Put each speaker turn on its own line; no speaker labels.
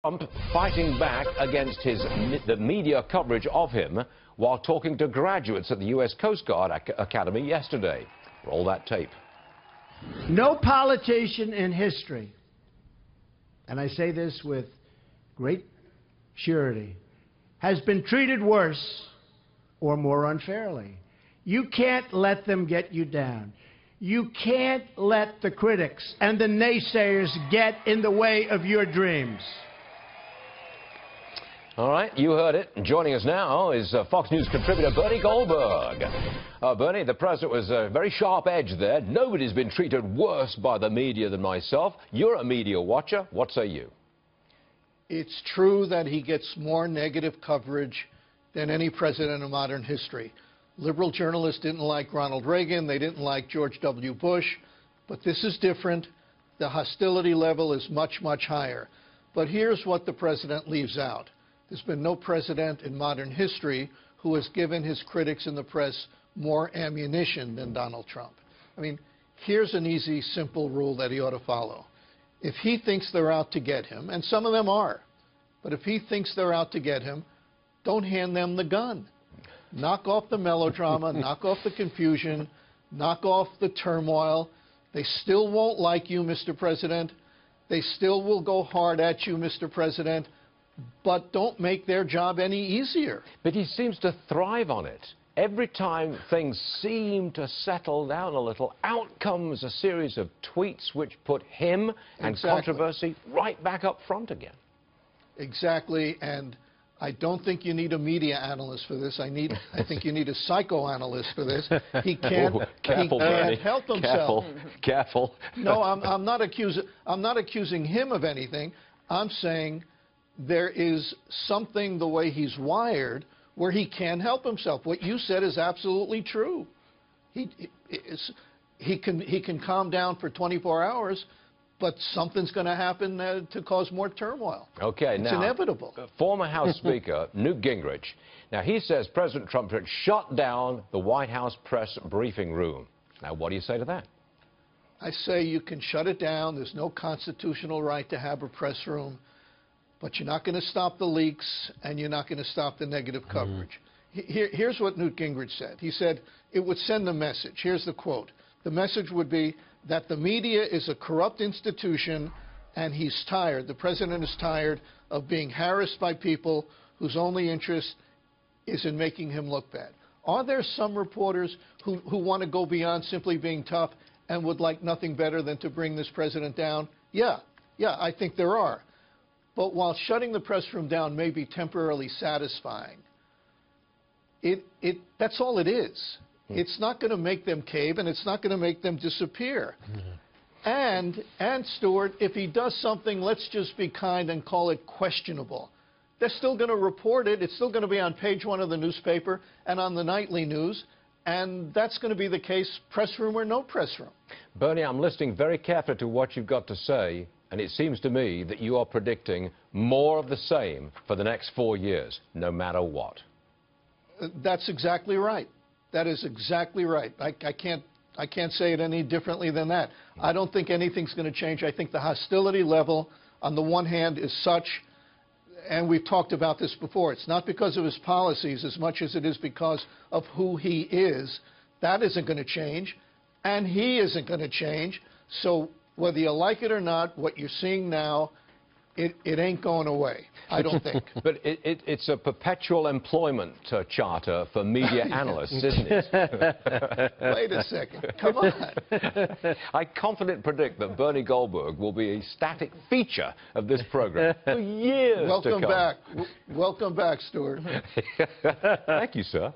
Trump fighting back against the media coverage of him while talking to graduates at the U.S. Coast Guard Academy yesterday. Roll that tape.
No politician in history, and I say this with great surety, has been treated worse or more unfairly. You can't let them get you down. You can't let the critics and the naysayers get in the way of your dreams.
All right, you heard it. Joining us now is Fox News contributor Bernard Goldberg. Bernie, the president was a very sharp edge there. Nobody's been treated worse by the media than myself. You're a media watcher. What say you?
It's true that he gets more negative coverage than any president in modern history. Liberal journalists didn't like Ronald Reagan. They didn't like George W. Bush. But this is different. The hostility level is much, much higher. But here's what the president leaves out. There's been no president in modern history who has given his critics in the press more ammunition than Donald Trump. I mean, here's an easy, simple rule that he ought to follow. If he thinks they're out to get him, and some of them are, but if he thinks they're out to get him, don't hand them the gun. Knock off the melodrama, knock off the confusion, knock off the turmoil. They still won't like you, Mr. President. They still will go hard at you, Mr. President. But don't make their job any easier.
But he seems to thrive on it. Every time things seem to settle down a little, out comes a series of tweets which put him and controversy right back up front again.
Exactly, and I don't think you need a media analyst for this. I think you need a psychoanalyst for this. He can't,
careful,
he can't help himself.
Careful.
No, I'm not accusing him of anything. I'm saying there is something the way he's wired where he can't help himself. What you said is absolutely true. He can calm down for 24 hours, but something's going to happen to cause more turmoil.
Okay,
it's
now,
inevitable.
Former House Speaker Newt Gingrich. Now, he says President Trump should shut down the White House press briefing room. Now, what do you say to that?
I say you can shut it down. There's no constitutional right to have a press room. But you're not going to stop the leaks, and you're not going to stop the negative coverage. Here's what Newt Gingrich said. He said it would send a message. Here's the quote. The message would be that the media is a corrupt institution, and he's tired. The president is tired of being harassed by people whose only interest is in making him look bad. Are there some reporters who want to go beyond simply being tough and would like nothing better than to bring this president down? Yeah, I think there are. But while shutting the press room down may be temporarily satisfying, that's all it is. It's not going to make them cave, and it's not going to make them disappear. And Stuart, if he does something, let's just be kind and call it questionable. They're still going to report it. It's still going to be on page 1 of the newspaper and on the nightly news. And that's going to be the case, press room or no press room.
Bernie, I'm listening very carefully to what you've got to say. And it seems to me that you are predicting more of the same for the next 4 years, no matter what.
That's exactly right. That is exactly right. I can't say it any differently than that. I don't think anything's going to change. I think the hostility level, on the one hand, is such, and we've talked about this before, it's not because of his policies as much as it is because of who he is. That isn't going to change, and he isn't going to change. So whether you like it or not, what you're seeing now, it ain't going away, I don't think.
But it's a perpetual employment charter for media analysts, isn't it?
Wait a second. Come on.
I confidently predict that Bernie Goldberg will be a static feature of this program for years to come.
Welcome back. Welcome back, Stuart.
Thank you, sir.